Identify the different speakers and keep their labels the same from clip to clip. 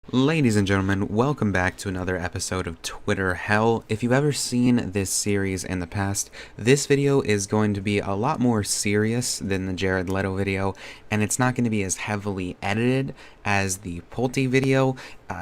Speaker 1: Ladies and gentlemen, welcome back to another episode of Twitter Hell. If you've ever seen this series in the past, this video is going to be a lot more serious than the Jared Leto video, and it's not going to be as heavily edited as the Pulte video,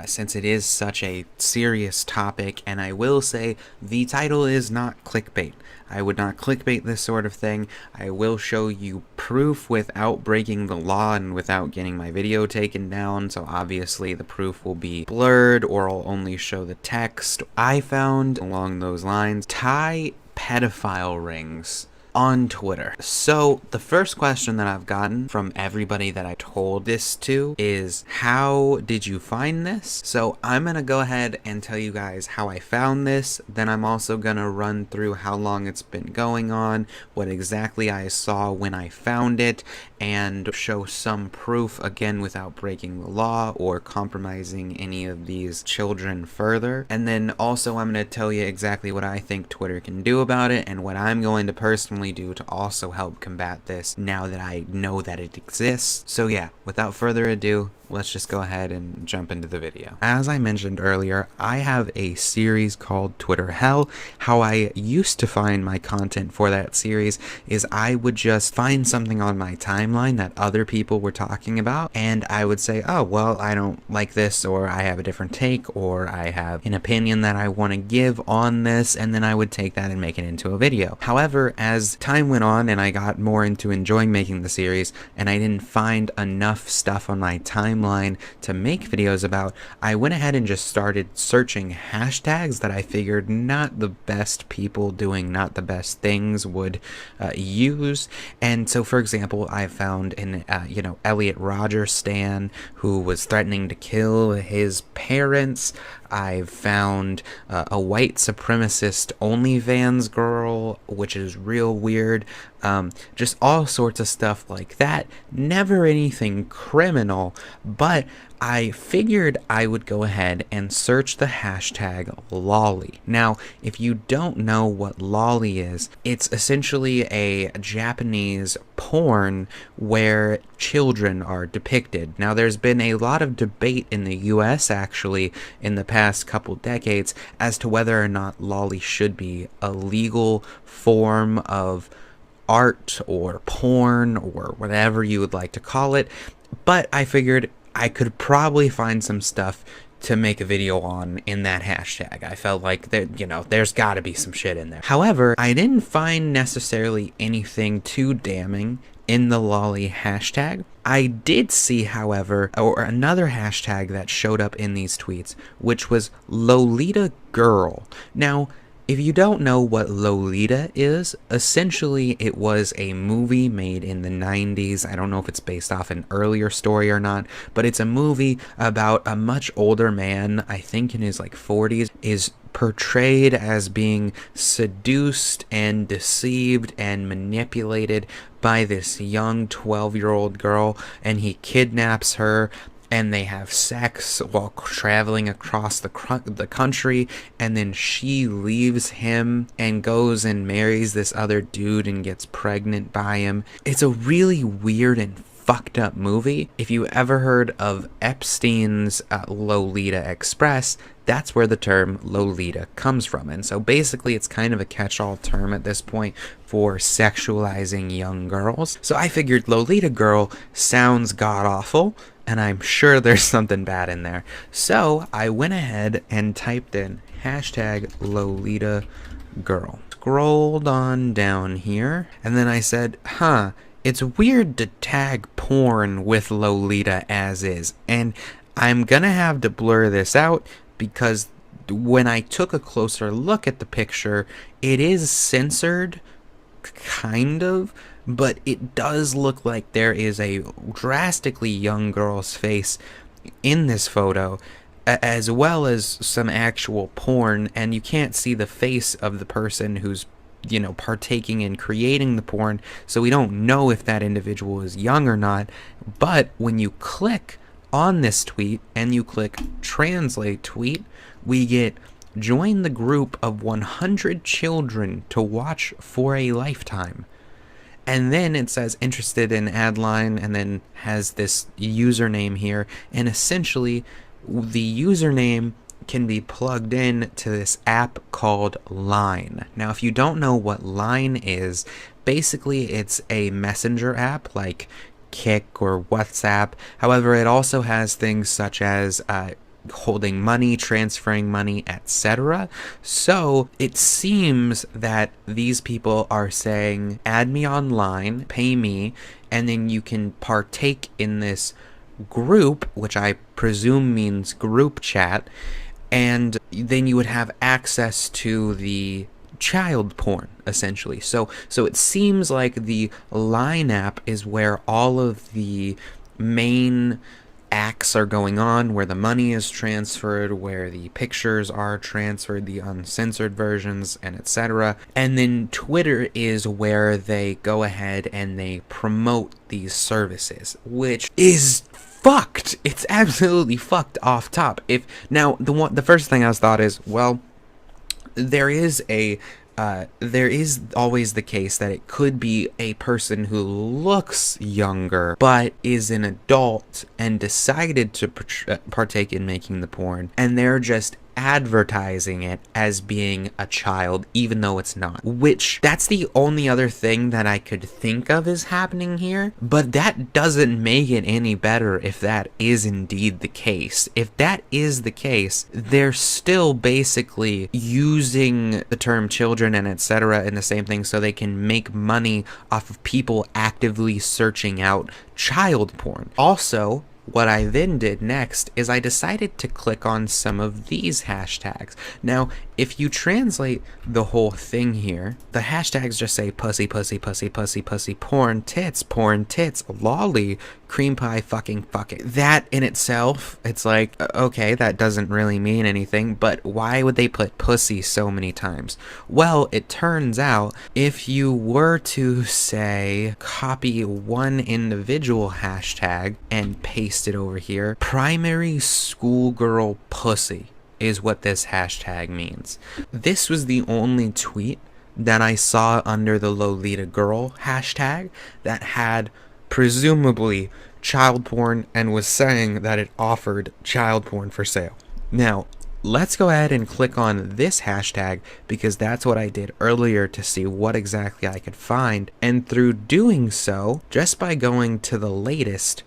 Speaker 1: since it is such a serious topic. And I will say, the title is not clickbait. I would not clickbait this sort of thing. I will show you proof without breaking the law and without getting my video taken down, so obviously the proof will be blurred or I'll only show the text. I found along those lines Thai pedophile rings on Twitter. So the first question that I've gotten from everybody that I told this to is, how did you find this? So I'm gonna go ahead and tell you guys how I found this. Then I'm also gonna run through how long it's been going on, what exactly I saw when I found it, and show some proof, again without breaking the law or compromising any of these children further. And then also I'm going to tell you exactly what I think Twitter can do about it and what I'm going to personally do to also help combat this now that I know that it exists. So yeah, without further ado, let's just go ahead and jump into the video. As I mentioned earlier, I have a series called Twitter Hell. How I used to find my content for that series is I would just find something on my timeline that other people were talking about, and I would say, oh, well, I don't like this, or I have a different take, or I have an opinion that I want to give on this, and then I would take that and make it into a video. However, as time went on and I got more into enjoying making the series, and I didn't find enough stuff on my timeline to make videos about, I went ahead and just started searching hashtags that I figured not the best people doing not the best things would use. And so, for example, I found an Elliot Rodgers stan who was threatening to kill his parents. I've found a white supremacist OnlyFans girl, which is real weird. Just all sorts of stuff like that. Never anything criminal, but I figured I would go ahead and search the hashtag lolly. Now, if you don't know what lolly is, it's essentially a Japanese porn where children are depicted. Now, there's been a lot of debate in the US actually in the past couple decades as to whether or not lolly should be a legal form of art or porn or whatever you would like to call it. But I figured I could probably find some stuff to make a video on in that hashtag. I felt like there's got to be some shit in there. However, I didn't find necessarily anything too damning in the lolly hashtag. I did see, however, or another hashtag that showed up in these tweets, which was Lolita Girl. Now, if you don't know what Lolita is, essentially it was a movie made in the 90s. I don't know if it's based off an earlier story or not, but it's a movie about a much older man, I think in his 40s, is portrayed as being seduced and deceived and manipulated by this young 12-year-old girl, and he kidnaps her, and they have sex while traveling across the country, and then she leaves him and goes and marries this other dude and gets pregnant by him. It's a really weird and fucked up movie. If you ever heard of Epstein's Lolita Express, that's where the term Lolita comes from. And so basically it's kind of a catch-all term at this point for sexualizing young girls. So I figured Lolita Girl sounds god-awful, and I'm sure there's something bad in there. So I went ahead and typed in hashtag Lolita Girl. Scrolled on down here, and then I said, it's weird to tag porn with Lolita as is. And I'm gonna have to blur this out because when I took a closer look at the picture, it is censored, kind of, but it does look like there is a drastically young girl's face in this photo, as well as some actual porn, and you can't see the face of the person who's partaking in creating the porn, so we don't know if that individual is young or not. But when you click on this tweet and you click translate tweet, we get join the group of 100 children to watch for a lifetime. And then it says interested in ad line, and then has this username here, and essentially the username can be plugged in to this app called Line. Now, if you don't know what Line is, basically it's a messenger app like Kik or WhatsApp. However, it also has things such as holding money, transferring money, etc. So it seems that these people are saying, add me online, pay me, and then you can partake in this group, which I presume means group chat, and then you would have access to the child porn, essentially. So it seems like the Line app is where all of the main acts are going on, where the money is transferred, where the pictures are transferred, the uncensored versions, and etc. And then Twitter is where they go ahead and they promote these services, which is fucked. It's absolutely fucked off top. If now the first thing I thought is, well, there is always the case that it could be a person who looks younger but is an adult and decided to partake in making the porn, and they're just advertising it as being a child even though it's not, which that's the only other thing that I could think of is happening here. But that doesn't make it any better if that is indeed the case. If that is the case, they're still basically using the term children and etc. in the same thing so they can make money off of people actively searching out child porn. Also, what I then did next is I decided to click on some of these hashtags. Now, if you translate the whole thing here, the hashtags just say pussy, pussy, pussy, pussy, pussy, porn, tits, lolly, cream pie, fucking. That in itself, it's like, okay, that doesn't really mean anything, but why would they put pussy so many times? Well, it turns out if you were to, say, copy one individual hashtag and paste it over here, primary schoolgirl pussy is what this hashtag means. This was the only tweet that I saw under the Lolita girl hashtag that had presumably child porn and was saying that it offered child porn for sale. Now, let's go ahead and click on this hashtag because that's what I did earlier to see what exactly I could find. And through doing so, just by going to the latest,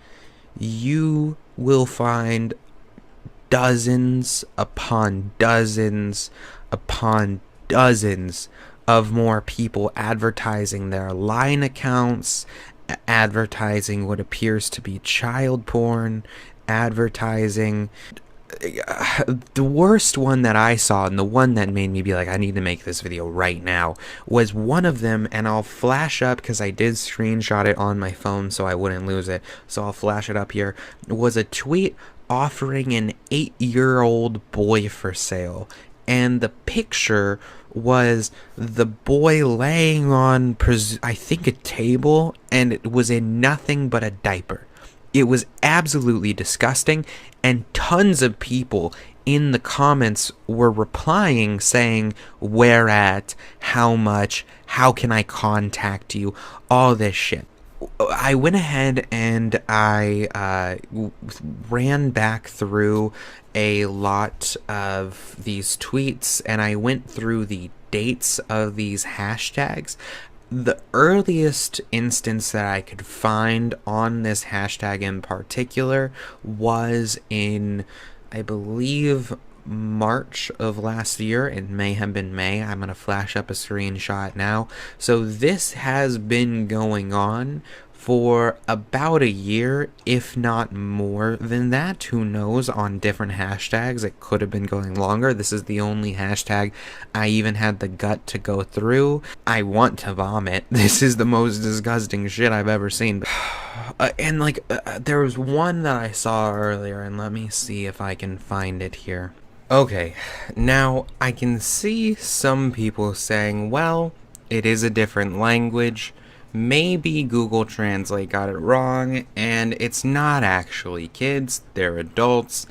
Speaker 1: you will find dozens upon dozens upon dozens of more people advertising their Line accounts, advertising what appears to be child porn, advertising. The worst one that I saw, and the one that made me be like, I need to make this video right now, was one of them, and I'll flash up because I did screenshot it on my phone so I wouldn't lose it, so I'll flash it up here, was a tweet offering an 8-year-old boy for sale, and the picture was the boy laying on, I think, a table, and it was in nothing but a diaper. It was absolutely disgusting, and tons of people in the comments were replying saying, where at, how much, how can I contact you, all this shit. I went ahead and I ran back through a lot of these tweets, and I went through the dates of these hashtags. The earliest instance that I could find on this hashtag in particular was in, I believe, March of last year. It may have been May. I'm going to flash up a screenshot now. So this has been going on for about a year, if not more than that. Who knows, on different hashtags. It could have been going longer. This is the only hashtag I even had the gut to go through. I want to vomit. This is the most disgusting shit I've ever seen. And there was one that I saw earlier, and let me see if I can find it here. Okay, now I can see some people saying, well, it is a different language. Maybe Google Translate got it wrong, and it's not actually kids, they're adults,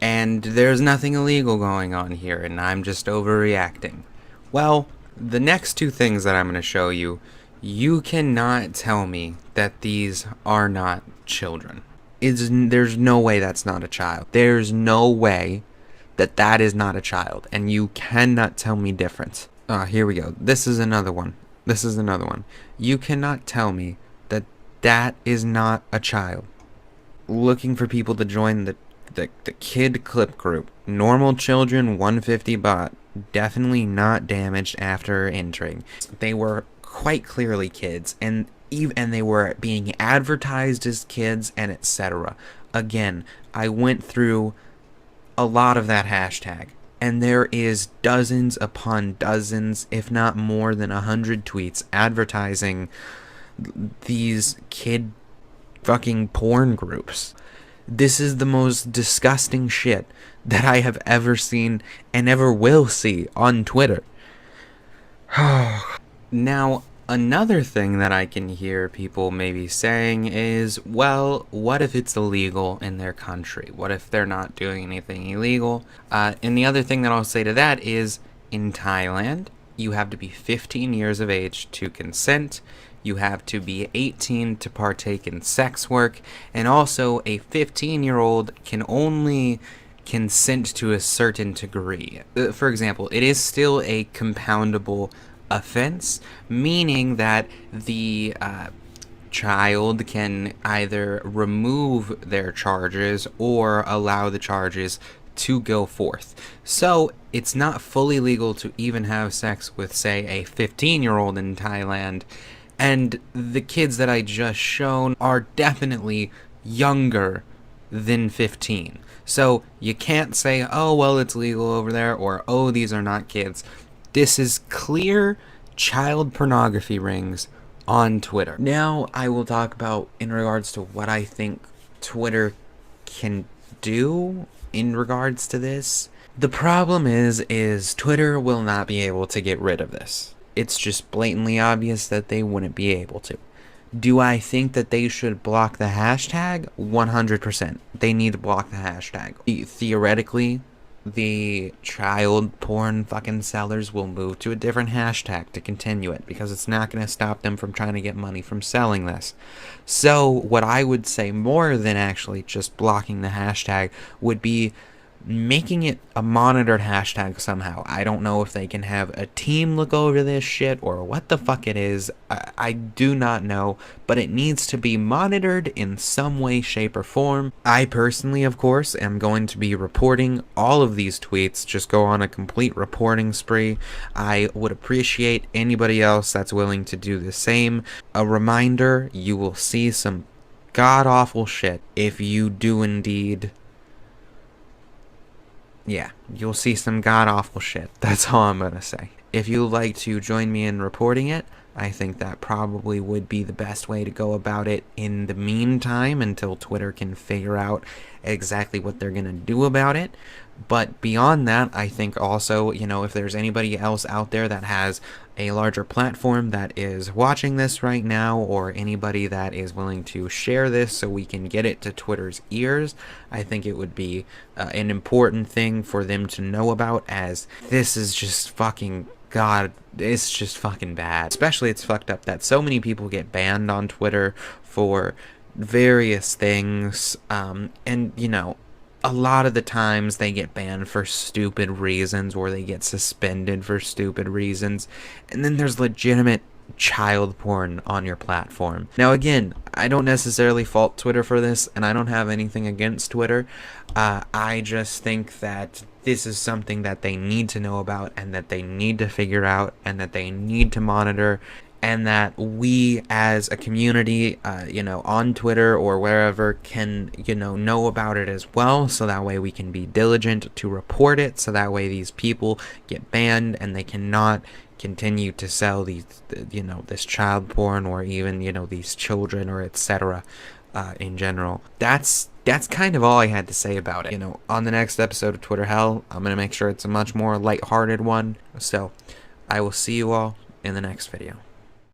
Speaker 1: and there's nothing illegal going on here, and I'm just overreacting. Well, the next two things that I'm going to show you, you cannot tell me that these are not children. there's no way that's not a child. There's no way that that is not a child, and you cannot tell me different. Here we go. This is another one. You cannot tell me that that is not a child. Looking for people to join the kid clip group. Normal children 150 bot. Definitely not damaged after entering. They were quite clearly kids, and they were being advertised as kids, and etc. Again, I went through a lot of that hashtag, and there is dozens upon dozens, if not more than 100 tweets advertising these kid fucking porn groups. This is the most disgusting shit that I have ever seen and ever will see on Twitter. Now, another thing that I can hear people maybe saying is, well, what if it's illegal in their country? What if they're not doing anything illegal? And the other thing that I'll say to that is, in Thailand, you have to be 15 years of age to consent. You have to be 18 to partake in sex work. And also, a 15-year-old can only consent to a certain degree. For example, it is still a compoundable offense, meaning that the child can either remove their charges or allow the charges to go forth. So it's not fully legal to even have sex with, say, a 15-year-old in Thailand, and the kids that I just shown are definitely younger than 15. So you can't say, oh, well, it's legal over there, or, oh, these are not kids. This is clear child pornography rings on Twitter. Now I will talk about in regards to what I think Twitter can do in regards to this. The problem is Twitter will not be able to get rid of this. It's just blatantly obvious that they wouldn't be able to. Do I think that they should block the hashtag? 100%. They need to block the hashtag. Theoretically, the child porn fucking sellers will move to a different hashtag to continue it, because it's not going to stop them from trying to get money from selling this. So what I would say, more than actually just blocking the hashtag, would be making it a monitored hashtag somehow. I don't know if they can have a team look over this shit or what the fuck it is. I do not know, but it needs to be monitored in some way, shape, or form. I personally, of course, am going to be reporting all of these tweets, just go on a complete reporting spree. I would appreciate anybody else that's willing to do the same. A reminder, you will see some god-awful shit if you do indeed... Yeah, you'll see some god-awful shit. That's all I'm gonna say. If you'd like to join me in reporting it, I think that probably would be the best way to go about it in the meantime, until Twitter can figure out exactly what they're gonna do about it. But beyond that, I think also, if there's anybody else out there that has a larger platform that is watching this right now, or anybody that is willing to share this so we can get it to Twitter's ears, I think it would be an important thing for them to know about, as this is just fucking... God, it's just fucking bad. Especially it's fucked up that so many people get banned on Twitter for various things, and a lot of the times they get banned for stupid reasons, or they get suspended for stupid reasons, and then there's legitimate child porn on your platform. Now again, I don't necessarily fault Twitter for this, and I don't have anything against Twitter. I just think that this is something that they need to know about, and that they need to figure out, and that they need to monitor, and that we as a community, on Twitter or wherever, can, know about it as well, so that way we can be diligent to report it, so that way these people get banned and they cannot continue to sell these, this child porn, or even, these children, or etc. In general. That's kind of all I had to say about it. On the next episode of Twitter Hell, I'm going to make sure it's a much more lighthearted one. So I will see you all in the next video.